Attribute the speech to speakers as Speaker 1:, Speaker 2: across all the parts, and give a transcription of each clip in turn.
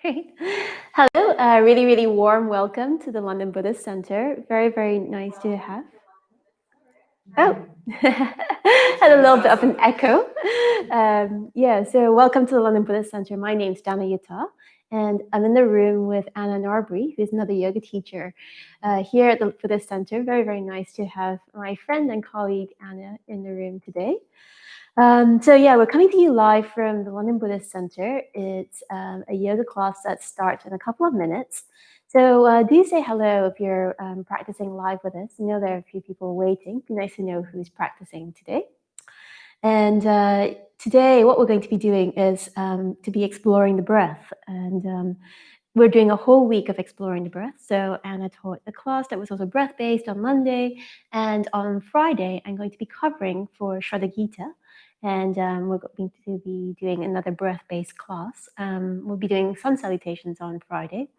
Speaker 1: Great. Hello, really, really warm welcome to the London Buddhist Center. Very, very nice to have. Oh, had a little bit of an echo. So welcome to the London Buddhist Center. My name's Dana Yuta, and I'm in the room with Anna Narbury, who's another yoga teacher here at the Buddhist Center. Very, very nice to have my friend and colleague Anna in the room today. We're coming to you live from the London Buddhist Center. It's a yoga class that starts in a couple of minutes. So do say hello if you're practicing live with us. I know there are a few people waiting. It'd be nice to know who's practicing today. And today, what we're going to be doing is to be exploring the breath. And we're doing a whole week of exploring the breath. So Anna taught a class that was also breath-based on Monday. And on Friday, I'm going to be covering for Shraddha Gita. And we're going to be doing another breath-based class. We'll be doing sun salutations on Friday.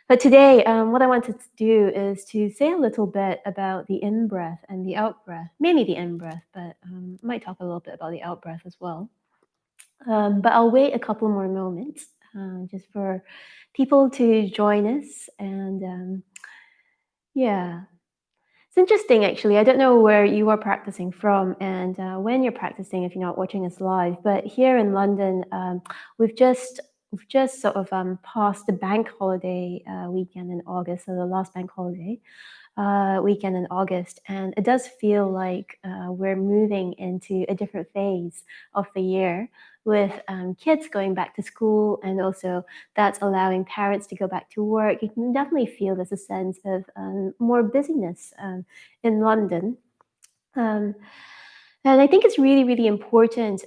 Speaker 1: But today, what I wanted to do is to say a little bit about the in-breath and the out-breath, mainly the in-breath, but I might talk a little bit about the out-breath as well. But I'll wait a couple more moments just for people to join us. And it's interesting, actually. I don't know where you are practicing from and when you're practicing if you're not watching us live. But here in London, we've just sort of passed the bank holiday weekend in August, so the last bank holiday weekend in August. And it does feel like we're moving into a different phase of the year with kids going back to school, and also that's allowing parents to go back to work. You can definitely feel there's a sense of more busyness in London. And I think it's really, really important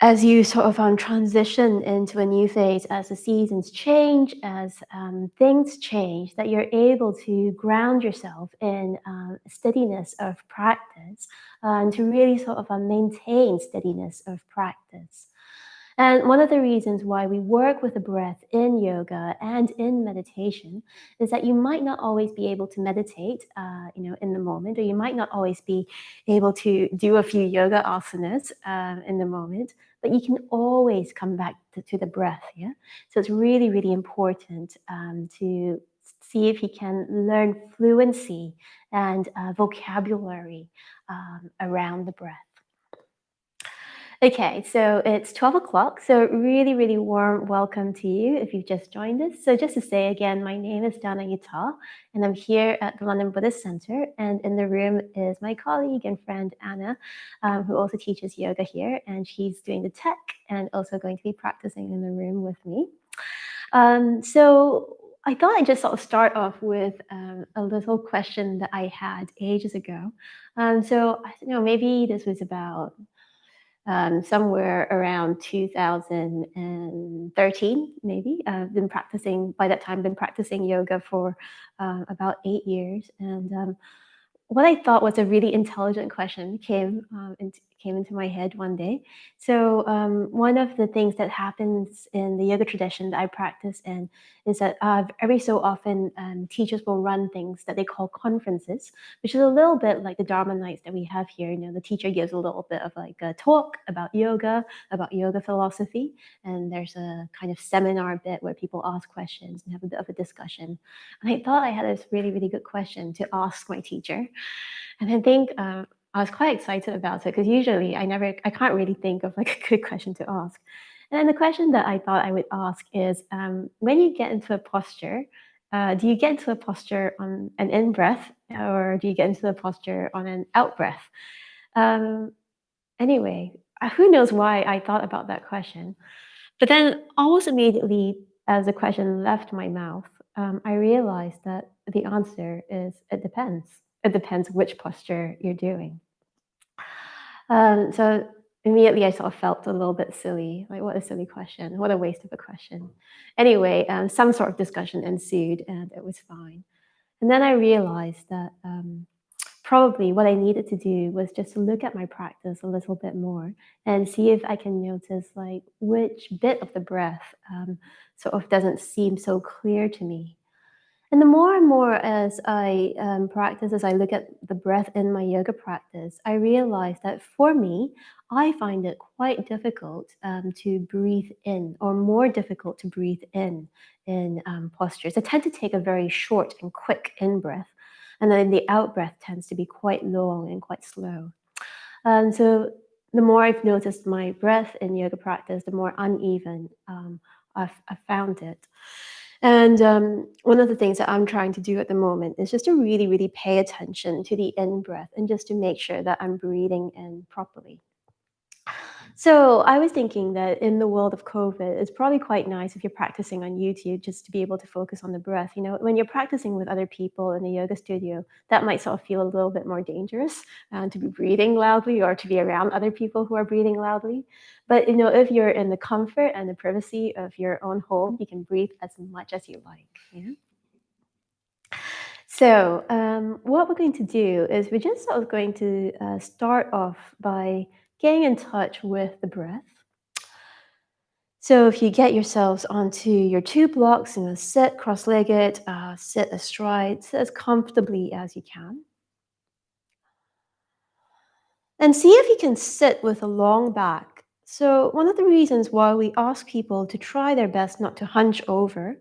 Speaker 1: as you sort of transition into a new phase, as the seasons change, as things change, that you're able to ground yourself in steadiness of practice and to really sort of maintain steadiness of practice. And one of the reasons why we work with the breath in yoga and in meditation is that you might not always be able to meditate, in the moment, or you might not always be able to do a few yoga asanas in the moment, but you can always come back to the breath. Yeah. So it's really, really important to see if you can learn fluency and vocabulary around the breath. Okay, so it's 12 o'clock, so really, really warm welcome to you if you've just joined us. So just to say again, my name is Dana Yuta, and I'm here at the London Buddhist Center, and in the room is my colleague and friend Anna, who also teaches yoga here, and she's doing the tech and also going to be practicing in the room with me. So I thought I'd just sort of start off with a little question that I had ages ago. So I don't know, maybe this was about somewhere around 2013, maybe. I've been practicing, by that time, been practicing yoga for about 8 years. And what I thought was a really intelligent question came into my head one day. So one of the things that happens in the yoga tradition that I practice in is that every so often teachers will run things that they call conferences, which is a little bit like the Dharma nights that we have here. You know, the teacher gives a little bit of like a talk about yoga philosophy, and there's a kind of seminar bit where people ask questions and have a bit of a discussion. And I thought I had this really, really good question to ask my teacher. And I think I was quite excited about it because usually I can't really think of like a good question to ask. And then the question that I thought I would ask is, when you get into a posture, do you get into a posture on an in-breath or do you get into a posture on an out-breath? Anyway, who knows why I thought about that question. But then almost immediately as the question left my mouth, I realized that the answer is it depends. It depends which posture you're doing. So immediately I sort of felt a little bit silly, like what a silly question, what a waste of a question. Anyway, some sort of discussion ensued and it was fine. And then I realized that probably what I needed to do was just look at my practice a little bit more and see if I can notice like which bit of the breath sort of doesn't seem so clear to me. And the more and more as I practice, as I look at the breath in my yoga practice, I realize that for me, I find it quite difficult to breathe in, or more difficult to breathe in postures. I tend to take a very short and quick in breath, and then the out breath tends to be quite long and quite slow. So the more I've noticed my breath in yoga practice, the more uneven I've found it. And one of the things that I'm trying to do at the moment is just to really, really pay attention to the in breath and just to make sure that I'm breathing in properly. So I was thinking that in the world of COVID, it's probably quite nice if you're practicing on YouTube just to be able to focus on the breath. You know, when you're practicing with other people in a yoga studio, that might sort of feel a little bit more dangerous to be breathing loudly or to be around other people who are breathing loudly. But you know, if you're in the comfort and the privacy of your own home, you can breathe as much as you like. Yeah. So, what we're going to do is we're just sort of going to start off by getting in touch with the breath. So if you get yourselves onto your two blocks and sit cross-legged, sit astride, sit as comfortably as you can. And see if you can sit with a long back. So one of the reasons why we ask people to try their best not to hunch over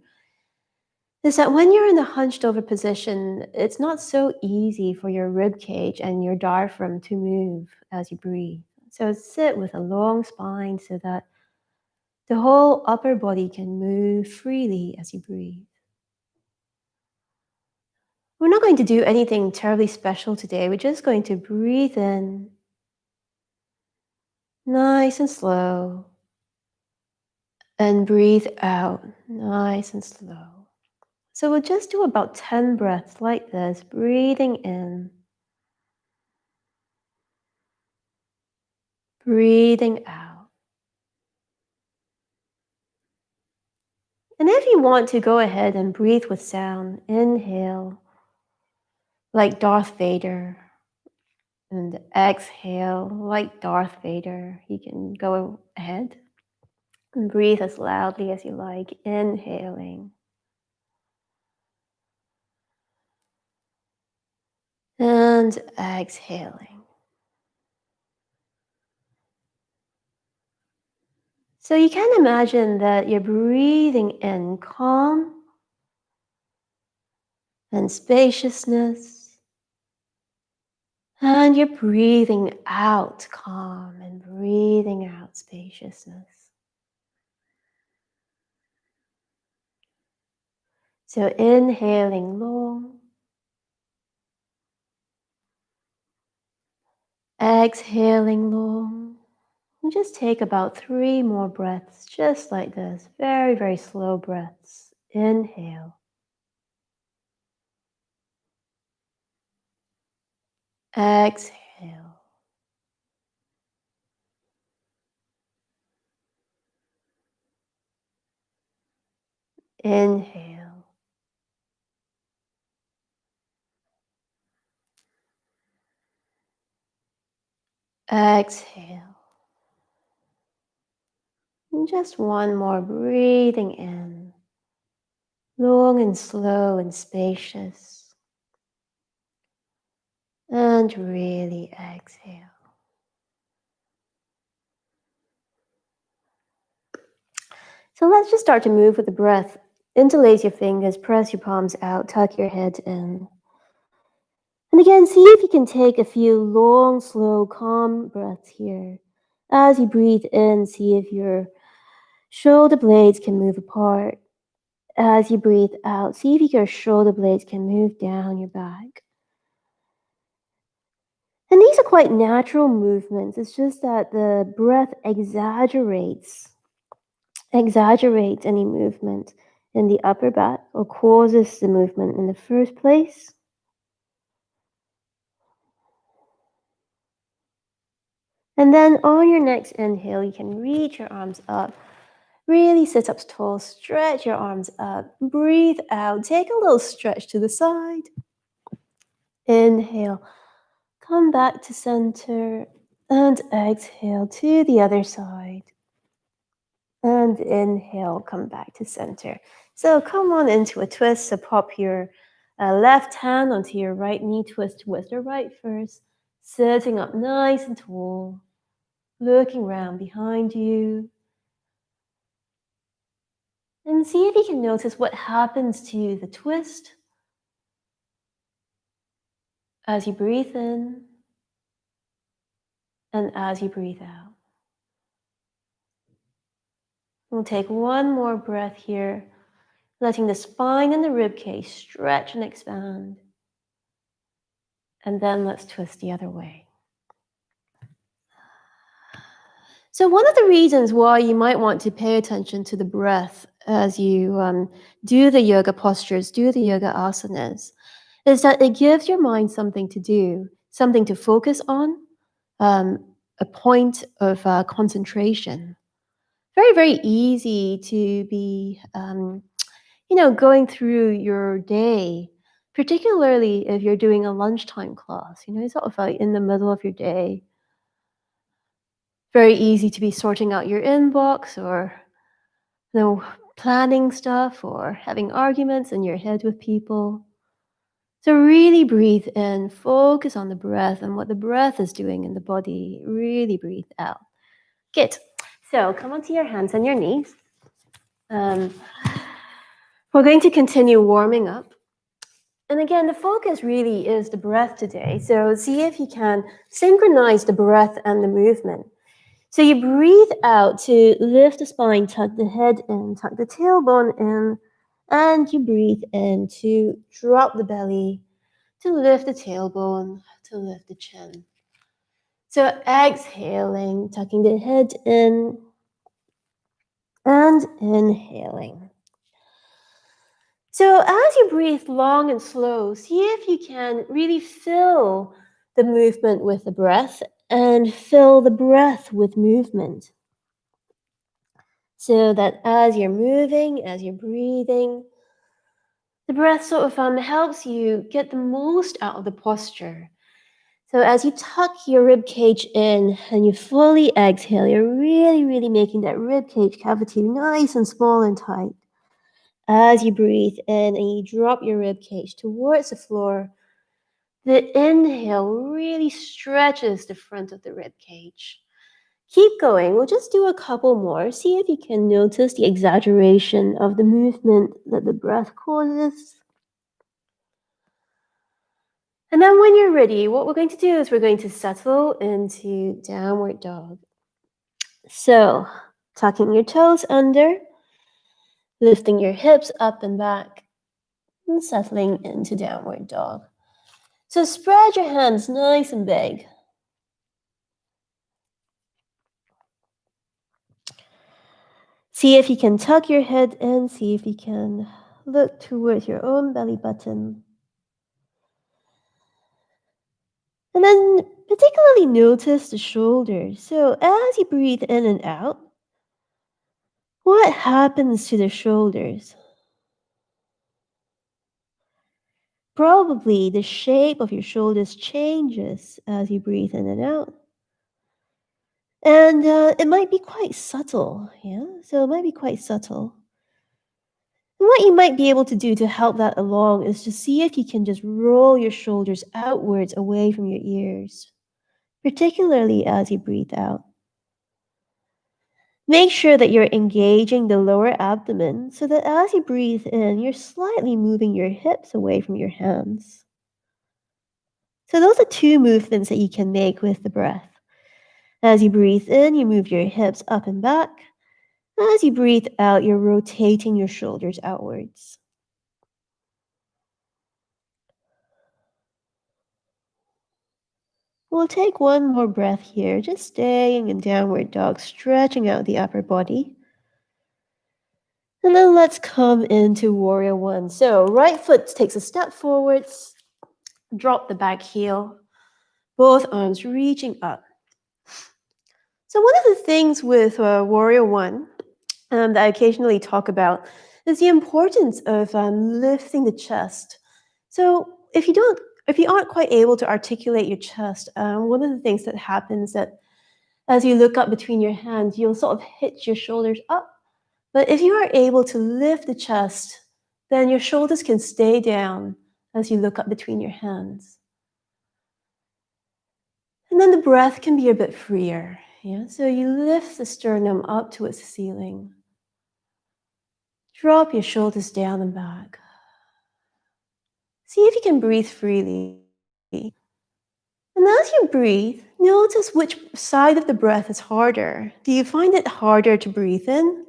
Speaker 1: is that when you're in the hunched over position, it's not so easy for your rib cage and your diaphragm to move as you breathe. So sit with a long spine so that the whole upper body can move freely as you breathe. We're not going to do anything terribly special today. We're just going to breathe in nice and slow and breathe out nice and slow. So we'll just do about 10 breaths like this, breathing in, breathing out. And if you want to, go ahead and breathe with sound. Inhale like Darth Vader and exhale like Darth Vader. You can go ahead and breathe as loudly as you like, inhaling and exhaling. So you can imagine that you're breathing in calm and spaciousness, and you're breathing out calm and breathing out spaciousness. So inhaling long, exhaling long. And just take about 3 more breaths, just like this. Very, very slow breaths. Inhale. Exhale. Inhale. Exhale. And just one more, breathing in. Long and slow and spacious. And really exhale. So let's just start to move with the breath. Interlace your fingers, press your palms out, tuck your head in. And again, see if you can take a few long, slow, calm breaths here. As you breathe in, see if your shoulder blades can move apart. As you breathe out, see if your shoulder blades can move down your back. And these are quite natural movements. It's just that the breath exaggerates any movement in the upper back or causes the movement in the first place. And then on your next inhale, you can reach your arms up. Really sit up tall, stretch your arms up. Breathe out, take a little stretch to the side. Inhale, come back to center, and exhale to the other side. And inhale, come back to center. So come on into a twist. So pop your left hand onto your right knee, twist with the right first. Sitting up nice and tall. Looking around behind you. And see if you can notice what happens to the twist as you breathe in and as you breathe out. We'll take one more breath here, letting the spine and the ribcage stretch and expand. And then let's twist the other way. So one of the reasons why you might want to pay attention to the breath as you do the yoga postures, do the yoga asanas, is that it gives your mind something to do, something to focus on, a point of concentration. Very, very easy to be, going through your day, particularly if you're doing a lunchtime class, sort of like in the middle of your day. Very easy to be sorting out your inbox or, planning stuff or having arguments in your head with people. So really breathe in, focus on the breath and what the breath is doing in the body. Really breathe out. Good. So come onto your hands and your knees. We're going to continue warming up. And again, the focus really is the breath today. So see if you can synchronize the breath and the movement. So you breathe out to lift the spine, tuck the head in, tuck the tailbone in, and you breathe in to drop the belly, to lift the tailbone, to lift the chin. So exhaling, tucking the head in, and inhaling. So as you breathe long and slow, see if you can really fill the movement with the breath and fill the breath with movement. So that as you're moving, as you're breathing, the breath sort of helps you get the most out of the posture. So as you tuck your rib cage in and you fully exhale, you're really, really making that rib cage cavity nice and small and tight. As you breathe in and you drop your rib cage towards the floor, the inhale really stretches the front of the rib cage. Keep going. We'll just do a couple more. See if you can notice the exaggeration of the movement that the breath causes. And then when you're ready, what we're going to do is we're going to settle into downward dog. So, tucking your toes under, lifting your hips up and back, and settling into downward dog. So spread your hands nice and big. See if you can tuck your head in, see if you can look towards your own belly button. And then particularly notice the shoulders. So as you breathe in and out, what happens to the shoulders? Probably the shape of your shoulders changes as you breathe in and out. And it might be quite subtle, yeah? So it might be quite subtle. And what you might be able to do to help that along is to see if you can just roll your shoulders outwards away from your ears, particularly as you breathe out. Make sure that you're engaging the lower abdomen so that as you breathe in, you're slightly moving your hips away from your hands. So those are two movements that you can make with the breath. As you breathe in, you move your hips up and back. As you breathe out, you're rotating your shoulders outwards. We'll take one more breath here, just staying in downward dog, stretching out the upper body. And then let's come into warrior one. So right foot takes a step forwards, drop the back heel, both arms reaching up. So one of the things with warrior one that I occasionally talk about is the importance of lifting the chest. So if you aren't quite able to articulate your chest, one of the things that happens that As you look up between your hands, you'll sort of hitch your shoulders up. But if you are able to lift the chest, then your shoulders can stay down as you look up between your hands. And then the breath can be a bit freer. Yeah? So you lift the sternum up towards the ceiling. Drop your shoulders down and back. See if you can breathe freely. And as you breathe, notice which side of the breath is harder. Do you find it harder to breathe in?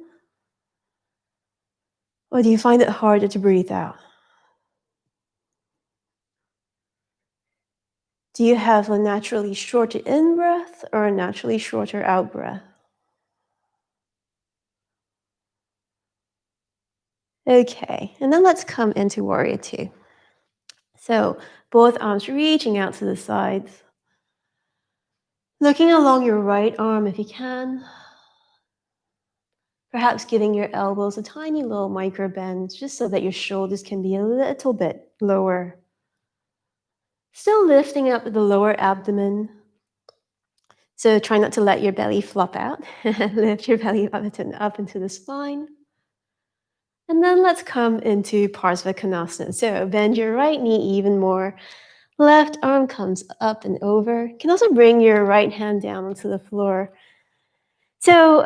Speaker 1: Or do you find it harder to breathe out? Do you have a naturally shorter in breath or a naturally shorter out breath? Okay, and then let's come into Warrior Two. So both arms reaching out to the sides. Looking along your right arm if you can. Perhaps giving your elbows a tiny little micro bend just so that your shoulders can be a little bit lower. Still lifting up the lower abdomen. So try not to let your belly flop out. Lift your belly up into the spine. And then let's come into Parsvakonasana. So bend your right knee even more. Left arm comes up and over. You can also bring your right hand down onto the floor. So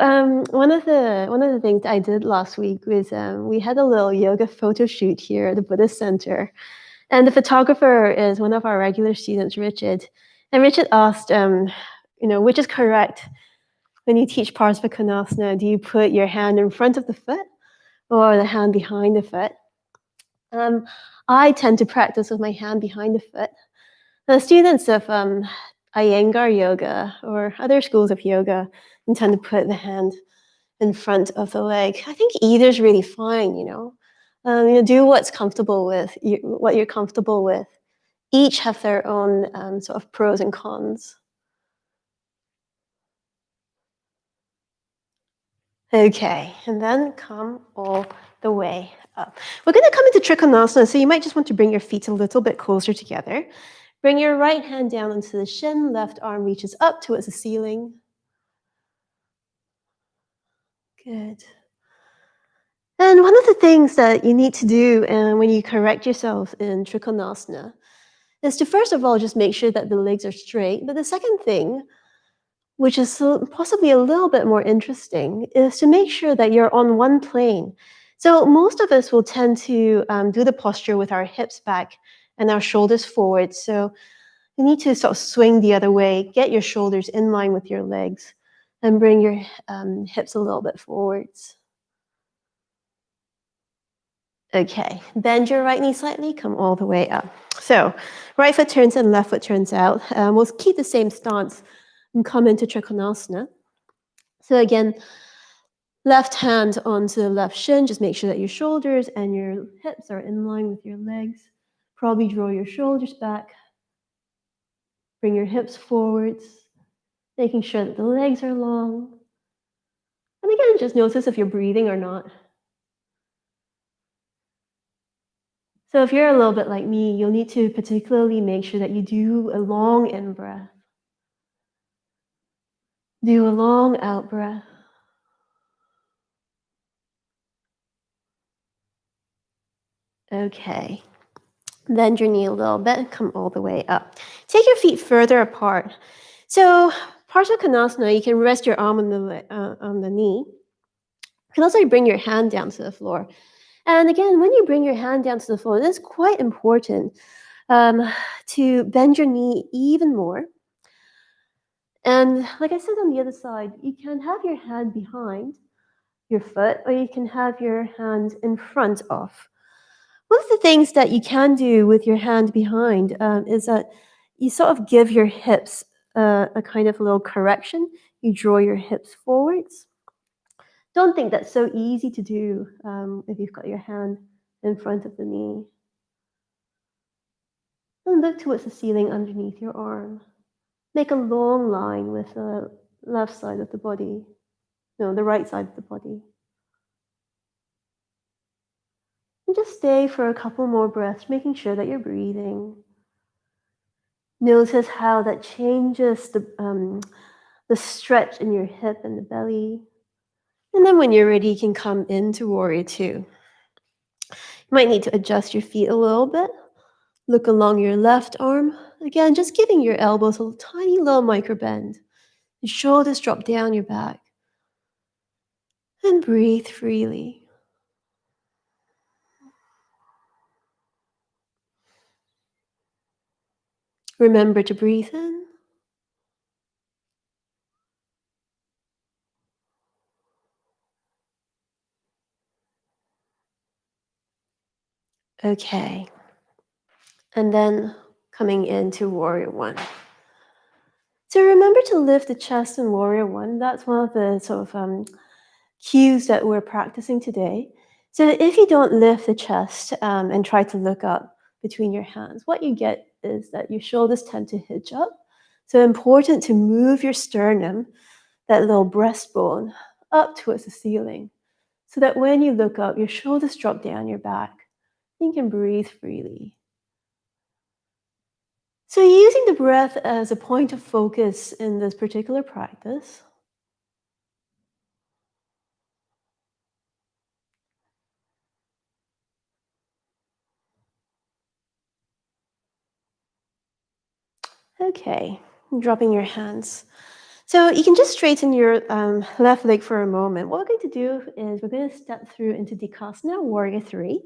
Speaker 1: one of the things I did last week was we had a little yoga photo shoot here at the Buddhist Center, and the photographer is one of our regular students, Richard. And Richard asked, which is correct when you teach Parsvakonasana? Do you put your hand in front of the foot or the hand behind the foot? I tend to practice with my hand behind the foot. The students of Iyengar yoga or other schools of yoga intend to put the hand in front of the leg. I think either is really fine, do what's comfortable with what you're comfortable with. Each have their own sort of pros and cons. Okay, and then come all the way up. We're going to come into Trikonasana, so you might just want to bring your feet a little bit closer together. Bring your right hand down into the shin, left arm reaches up towards the ceiling. Good. And one of the things that you need to do when you correct yourself in Trikonasana is to first of all just make sure that the legs are straight. But the second thing, which is possibly a little bit more interesting, is to make sure that you're on one plane. So most of us will tend to do the posture with our hips back and our shoulders forward. So you need to sort of swing the other way, get your shoulders in line with your legs, and bring your hips a little bit forwards. Okay, bend your right knee slightly, come all the way up. So right foot turns in, left foot turns out. We'll keep the same stance and come into Trikonasana. So again, left hand onto the left shin, just make sure that your shoulders and your hips are in line with your legs. Probably draw your shoulders back. Bring your hips forwards, making sure that the legs are long. And again, just notice if you're breathing or not. So if you're a little bit like me, you'll need to particularly make sure that you do a long in-breath. Do a long out-breath. Okay. Bend your knee a little bit and come all the way up. Take your feet further apart. So Parsvakonasana, you can rest your arm on the knee. You can also bring your hand down to the floor. And again, when you bring your hand down to the floor, it's quite important to bend your knee even more. And like I said on the other side, you can have your hand behind your foot, or you can have your hand in front of. One of the things that you can do with your hand behind is that you sort of give your hips a kind of little correction. You draw your hips forwards. Don't think that's so easy to do if you've got your hand in front of the knee. And look towards the ceiling underneath your arm. Make a long line with the left side of the body. No, the right side of the body. And just stay for a couple more breaths, making sure that you're breathing. Notice how that changes the stretch in your hip and the belly. And then when you're ready, you can come into Warrior Two. You might need to adjust your feet a little bit. Look along your left arm. Again, just giving your elbows a tiny little micro bend. Your shoulders drop down your back. And breathe freely. Remember to breathe in. Okay. And then coming into Warrior One. So remember to lift the chest in Warrior One. That's one of the sort of cues that we're practicing today. So if you don't lift the chest and try to look up between your hands, what you get is that your shoulders tend to hitch up. So important to move your sternum, that little breastbone, up towards the ceiling, so that when you look up, your shoulders drop down your back. You can breathe freely. So using the breath as a point of focus in this particular practice, okay, dropping your hands. So you can just straighten your left leg for a moment. What we're going to do is we're going to step through into Sukhasana, Warrior Three.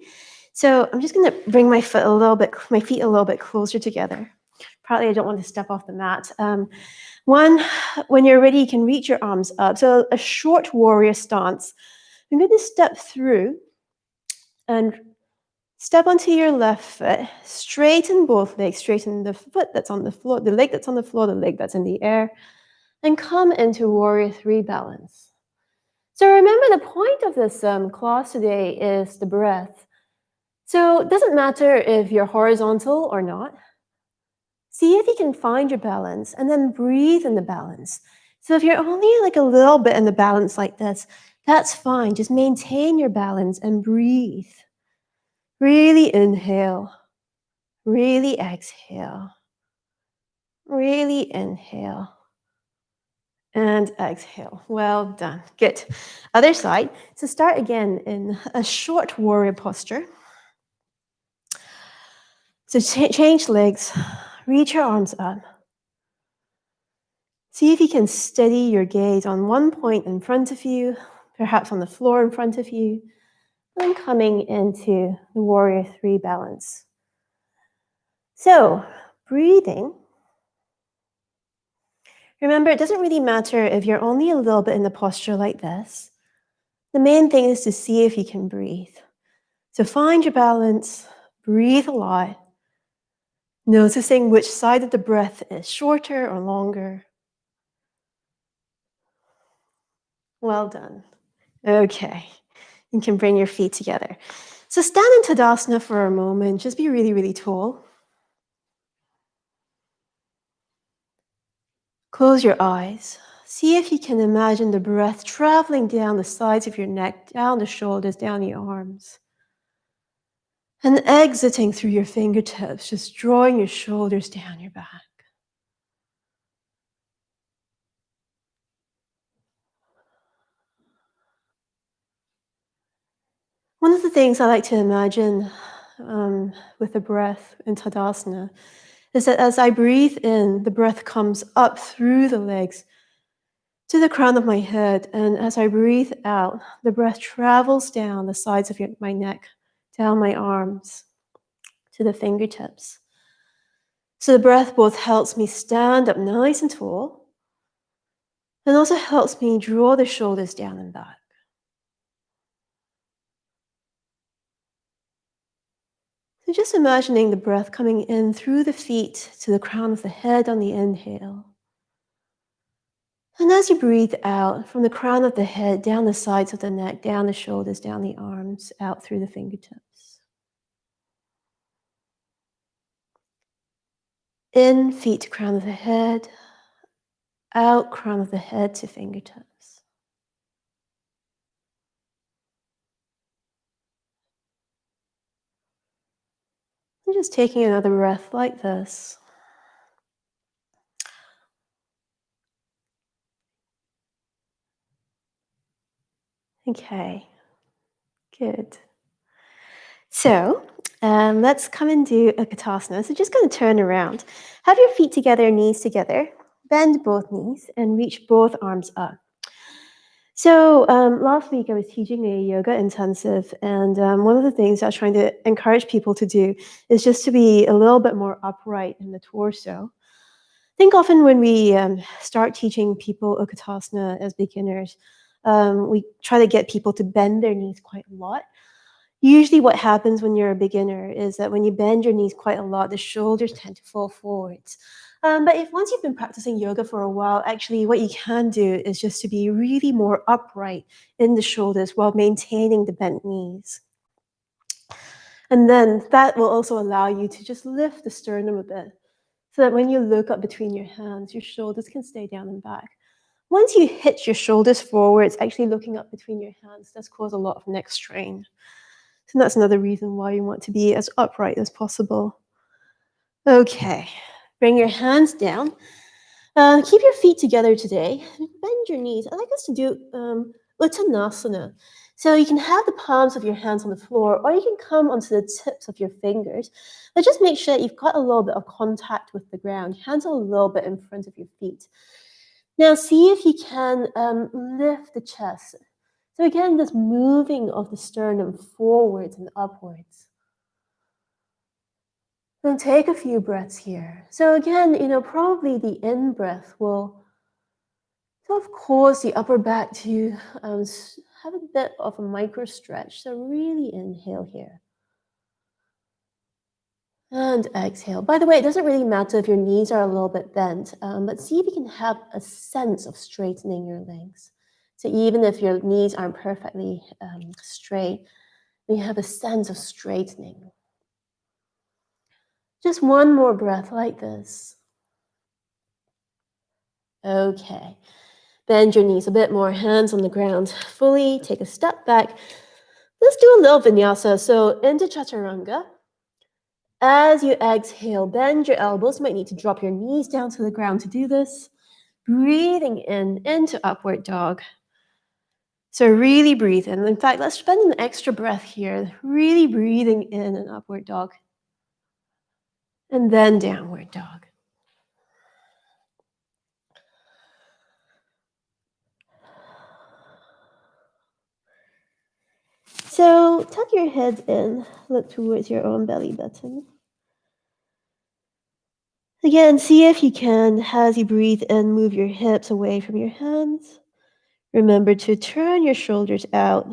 Speaker 1: So I'm just going to bring my feet a little bit closer together. Probably I don't want to step off the mat. When you're ready, you can reach your arms up. So a short warrior stance. I'm going to step through and step onto your left foot, straighten both legs, straighten the foot that's on the floor, the leg that's on the floor, the leg that's in the air, and come into Warrior Three balance. So remember, the point of this class today is the breath. So it doesn't matter if you're horizontal or not. See if you can find your balance and then breathe in the balance. So if you're only like a little bit in the balance like this, that's fine. Just maintain your balance and breathe. Really inhale. Really exhale. Really inhale. And exhale. Well done. Good. Other side. So start again in a short warrior posture. So change legs. Reach your arms up. See if you can steady your gaze on one point in front of you, perhaps on the floor in front of you, and coming into the Warrior Three balance. So, breathing. Remember, it doesn't really matter if you're only a little bit in the posture like this. The main thing is to see if you can breathe. So find your balance, breathe a lot, noticing which side of the breath is shorter or longer. Well done. Okay, you can bring your feet together. So stand in Tadasana for a moment. Just be really, really tall. Close your eyes. See if you can imagine the breath traveling down the sides of your neck, down the shoulders, down the arms. And exiting through your fingertips, just drawing your shoulders down your back. One of the things I like to imagine with the breath in Tadasana is that as I breathe in, the breath comes up through the legs to the crown of my head. And as I breathe out, the breath travels down the sides of my neck, down my arms, to the fingertips. So the breath both helps me stand up nice and tall, and also helps me draw the shoulders down and back. So just imagining the breath coming in through the feet to the crown of the head on the inhale. And as you breathe out, from the crown of the head, down the sides of the neck, down the shoulders, down the arms, out through the fingertips. In, feet to crown of the head. Out, crown of the head to fingertips. And just taking another breath like this. Okay, good. So let's come and do a Katasana. So just going to turn around. Have your feet together, knees together. Bend both knees and reach both arms up. So last week I was teaching a yoga intensive, and one of the things I was trying to encourage people to do is just to be a little bit more upright in the torso. I think often when we start teaching people Utkatasana as beginners, we try to get people to bend their knees quite a lot. Usually what happens when you're a beginner is that when you bend your knees quite a lot, the shoulders tend to fall forwards. But if once you've been practicing yoga for a while, actually what you can do is just to be really more upright in the shoulders while maintaining the bent knees. And then that will also allow you to just lift the sternum a bit so that when you look up between your hands, your shoulders can stay down and back. Once you hitch your shoulders forwards, actually looking up between your hands does cause a lot of neck strain. So that's another reason why you want to be as upright as possible. Okay, bring your hands down. Keep your feet together today. Bend your knees. I like us to do Uttanasana. So you can have the palms of your hands on the floor, or you can come onto the tips of your fingers. But just make sure that you've got a little bit of contact with the ground. Hands are a little bit in front of your feet. Now see if you can lift the chest. So again, this moving of the sternum forwards and upwards. Then take a few breaths here. So again, probably the in-breath will sort of cause the upper back to have a bit of a micro stretch. So really inhale here. And exhale. By the way, it doesn't really matter if your knees are a little bit bent, but see if you can have a sense of straightening your legs. So even if your knees aren't perfectly straight, you have a sense of straightening. Just one more breath like this. Okay. Bend your knees a bit more, hands on the ground. Fully take a step back. Let's do a little vinyasa. So into chaturanga. As you exhale, bend your elbows. You might need to drop your knees down to the ground to do this. Breathing in into upward dog. So really breathe in. In fact, let's spend an extra breath here. Really breathing in an upward dog. And then downward dog. So tuck your head in. Look towards your own belly button. Again, see if you can, as you breathe in, move your hips away from your hands. Remember to turn your shoulders out.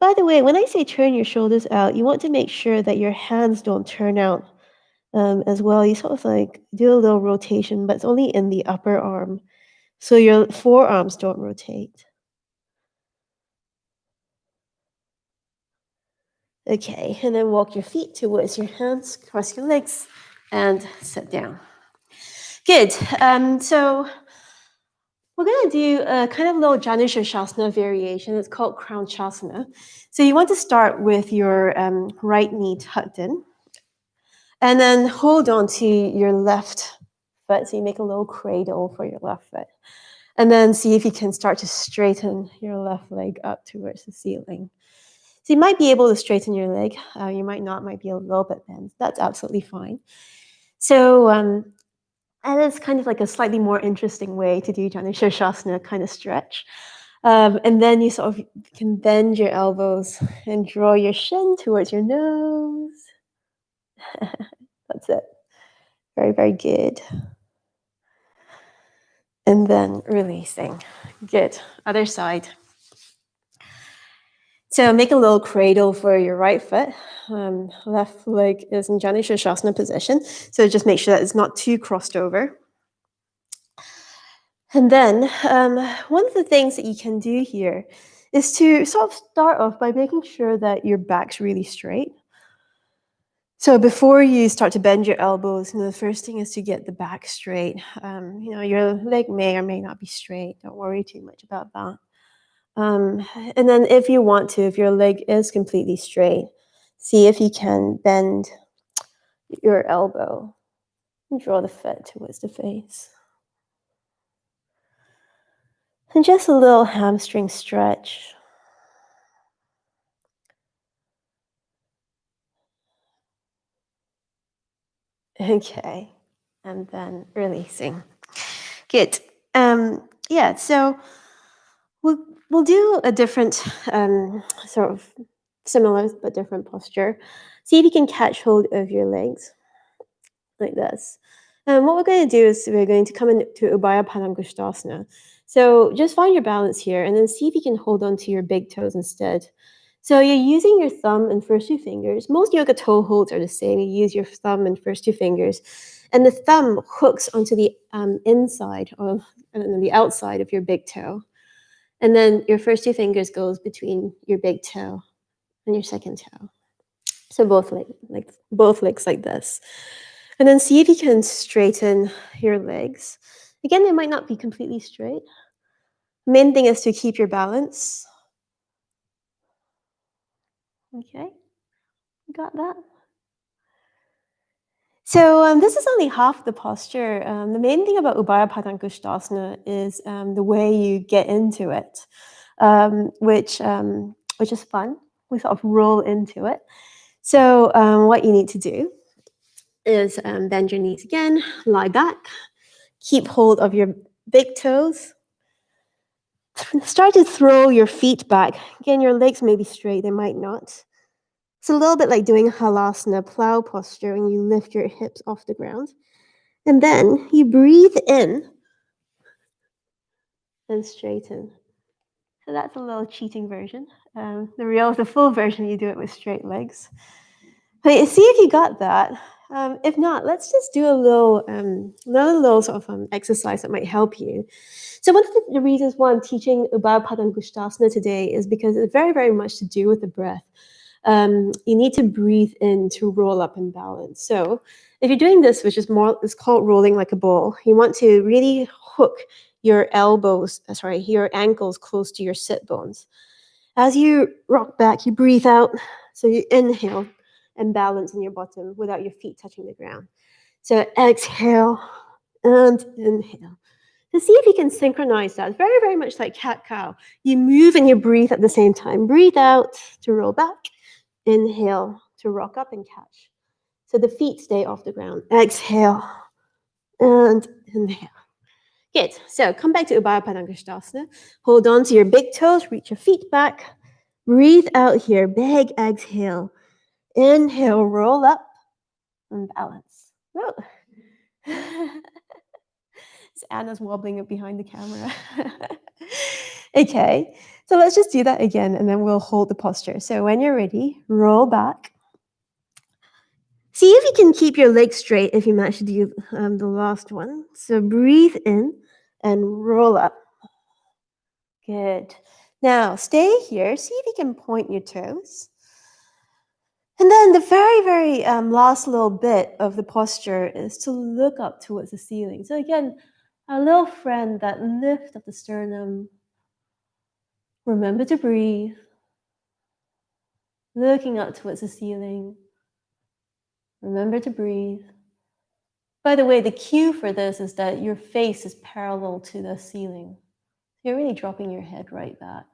Speaker 1: By the way, when I say turn your shoulders out, you want to make sure that your hands don't turn out as well. You sort of like do a little rotation, but it's only in the upper arm. So your forearms don't rotate. Okay, and then walk your feet towards your hands, cross your legs, and sit down. Good. So we're going to do a kind of little Janushirshasana variation. It's called Crown Chasana. So you want to start with your right knee tucked in. And then hold on to your left foot. So you make a little cradle for your left foot. And then see if you can start to straighten your left leg up towards the ceiling. So you might be able to straighten your leg. You might not, might be a little bit bent. That's absolutely fine. So and it's kind of like a slightly more interesting way to do Janushirshasana kind of stretch. And then you sort of can bend your elbows and draw your shin towards your nose. That's it. Very, very good. And then releasing. Good. Other side. So make a little cradle for your right foot. Left leg is in Janushirshasana position. So just make sure that it's not too crossed over. And then one of the things that you can do here is to sort of start off by making sure that your back's really straight. So before you start to bend your elbows, the first thing is to get the back straight. Your leg may or may not be straight. Don't worry too much about that. And then if you want to, if your leg is completely straight, see if you can bend your elbow and draw the foot towards the face. And just a little hamstring stretch. Okay. And then releasing. Good. Yeah, so we'll do a different sort of similar but different posture. See if you can catch hold of your legs like this. And what we're going to do is we're going to come into Ubaya Padangusthasana. So just find your balance here and then see if you can hold on to your big toes instead. So you're using your thumb and first two fingers. Most yoga toe holds are the same. You use your thumb and first two fingers. And the thumb hooks onto the inside or the outside of your big toe. And then your first two fingers goes between your big toe and your second toe. So both legs like this. And then see if you can straighten your legs. Again, they might not be completely straight. Main thing is to keep your balance. Okay, got that? So this is only half the posture. The main thing about Ubaya Padangusthasana is the way you get into it, which is fun. We sort of roll into it. So what you need to do is bend your knees again, lie back, keep hold of your big toes. Start to throw your feet back. Again, your legs may be straight, they might not. It's a little bit like doing halasana, plow posture, when you lift your hips off the ground. And then you breathe in and straighten. So that's a little cheating version. The full version, you do it with straight legs. But see if you got that. If not, let's just do another little sort of exercise that might help you. So one of the reasons why I'm teaching about Padangusthasana today is because it's very, very much to do with the breath. You need to breathe in to roll up and balance. So if you're doing this, which is it's called rolling like a ball, you want to really hook your your ankles close to your sit bones. As you rock back, you breathe out. So you inhale and balance on your bottom without your feet touching the ground. So exhale and inhale. To see if you can synchronize that. It's very, very much like cat-cow. You move and you breathe at the same time. Breathe out to roll back. Inhale to rock up and catch. So the feet stay off the ground. Exhale and inhale. Good. So come back to Ubaya Padangusthasana. Hold on to your big toes. Reach your feet back. Breathe out here. Big exhale. Inhale, roll up and balance. Whoa. Anna's wobbling behind the camera. Okay, so let's just do that again and then we'll hold the posture. So when you're ready, roll back. See if you can keep your legs straight if you manage to do the last one. So breathe in and roll up. Good. Now stay here. See if you can point your toes. And then the very, very last little bit of the posture is to look up towards the ceiling. So again, a little friend that lift up the sternum. Remember to breathe. Looking up towards the ceiling. Remember to breathe. By the way, the cue for this is that your face is parallel to the ceiling. You're really dropping your head right back.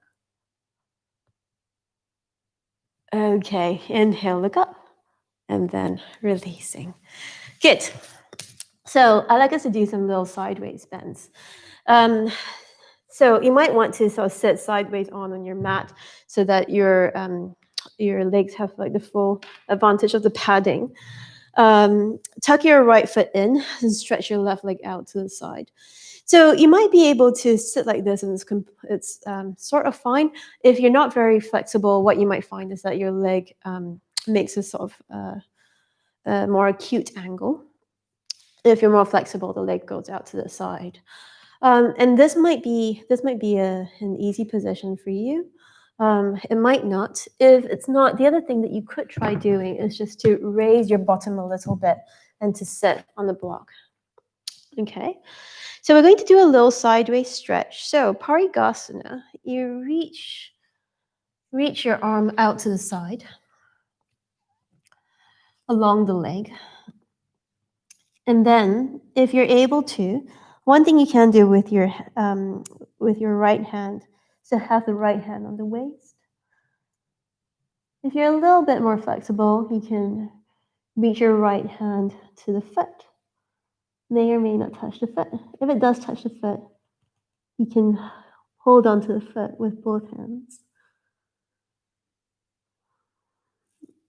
Speaker 1: Okay, inhale, look up, and then releasing. Good. So I like us to do some little sideways bends. So you might want to sort of sit sideways on your mat so that your legs have like the full advantage of the padding. Tuck your right foot in and stretch your left leg out to the side. So you might be able to sit like this, and it's sort of fine. If you're not very flexible, what you might find is that your leg makes a sort of a more acute angle. If you're more flexible, the leg goes out to the side. And this might be an easy position for you. It might not. If it's not, the other thing that you could try doing is just to raise your bottom a little bit and to sit on the block. Okay, so we're going to do a little sideways stretch. So Parigasana, you reach your arm out to the side along the leg. And then, if you're able to, One thing you can do with your right hand is to have the right hand on the waist. If you're a little bit more flexible, you can reach your right hand to the foot. May or may not touch the foot. If it does touch the foot, you can hold onto the foot with both hands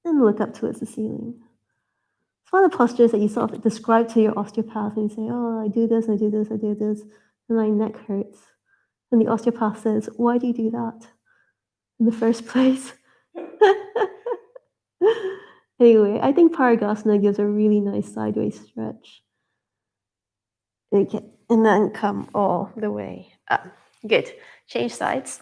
Speaker 1: and look up towards the ceiling. It's one of the postures that you sort of describe to your osteopath and you say, oh, I do this, I do this, I do this, and my neck hurts. And the osteopath says, why do you do that in the first place? Anyway, I think Parigasana gives a really nice sideways stretch. Okay, and then come all the way up. Good. Change sides.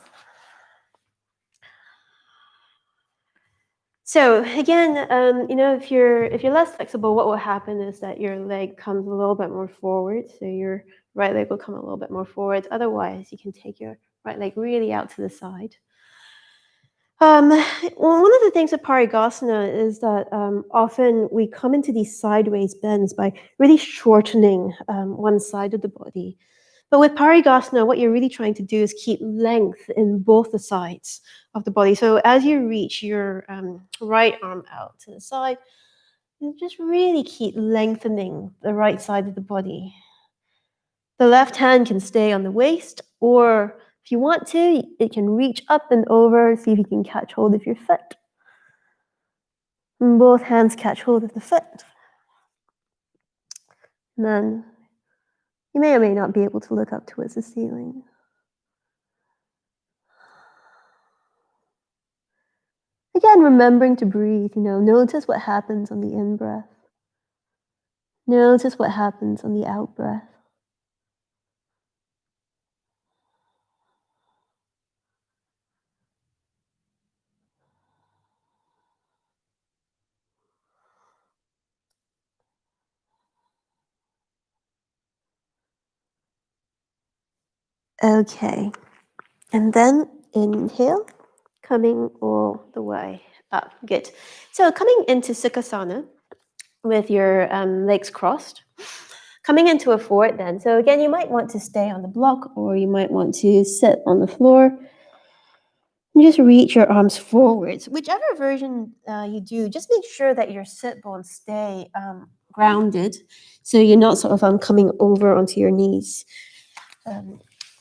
Speaker 1: So again, if you're less flexible, what will happen is that your leg comes a little bit more forward. So your right leg will come a little bit more forward. Otherwise, you can take your right leg really out to the side. One of the things with Parigasana is that often we come into these sideways bends by really shortening one side of the body. But with Parigasana, what you're really trying to do is keep length in both the sides of the body. So as you reach your right arm out to the side, you just really keep lengthening the right side of the body. The left hand can stay on the waist, or if you want to, it can reach up and over, see if you can catch hold of your foot. And both hands catch hold of the foot. And then you may or may not be able to look up towards the ceiling. Again, remembering to breathe, notice what happens on the in-breath. Notice what happens on the out-breath. Okay, and then inhale, coming all the way up. Good. So coming into Sukhasana with your legs crossed, coming into a forward then. So again, you might want to stay on the block or you might want to sit on the floor. And just reach your arms forwards. Whichever version you do, just make sure that your sit bones stay grounded, so you're not sort of coming over onto your knees.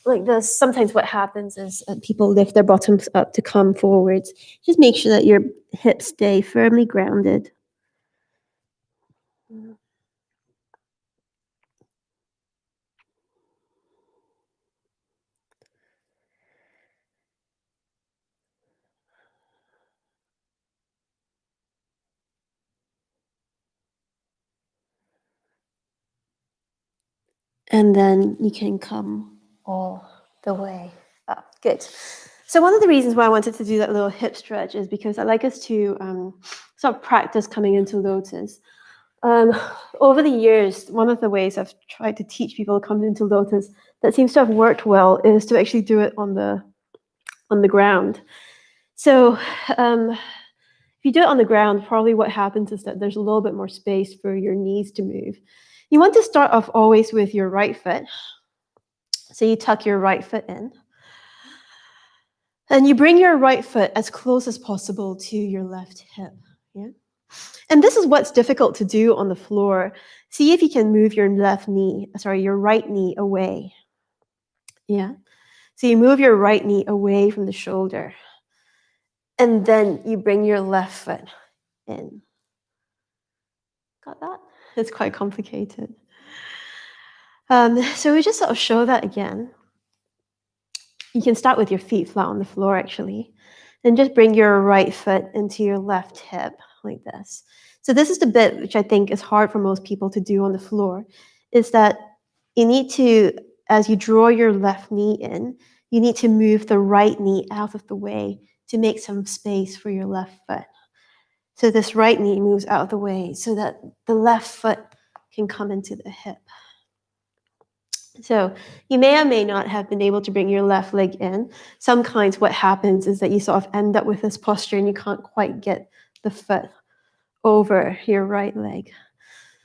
Speaker 1: Like this, sometimes what happens is people lift their bottoms up to come forwards. Just make sure that your hips stay firmly grounded. And then you can come all the way up. Good. So one of the reasons why I wanted to do that little hip stretch is because I like us to sort of practice coming into lotus. Over the years, one of the ways I've tried to teach people to come into lotus that seems to have worked well is to actually do it on the ground. So if you do it on the ground, probably what happens is that there's a little bit more space for your knees to move. You want to start off always with your right foot. So you tuck your right foot in. And you bring your right foot as close as possible to your left hip. Yeah. And this is what's difficult to do on the floor. See if you can move your your right knee away. Yeah. So you move your right knee away from the shoulder. And then you bring your left foot in. Got that? It's quite complicated. So we just sort of show that again. You can start with your feet flat on the floor, actually. And just bring your right foot into your left hip, like this. So this is the bit which I think is hard for most people to do on the floor, is that you need to, as you draw your left knee in, you need to move the right knee out of the way to make some space for your left foot. So this right knee moves out of the way so that the left foot can come into the hip. So you may or may not have been able to bring your left leg in. Sometimes what happens is that you sort of end up with this posture and you can't quite get the foot over your right leg.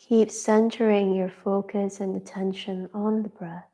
Speaker 1: Keep centering your focus and attention on the breath.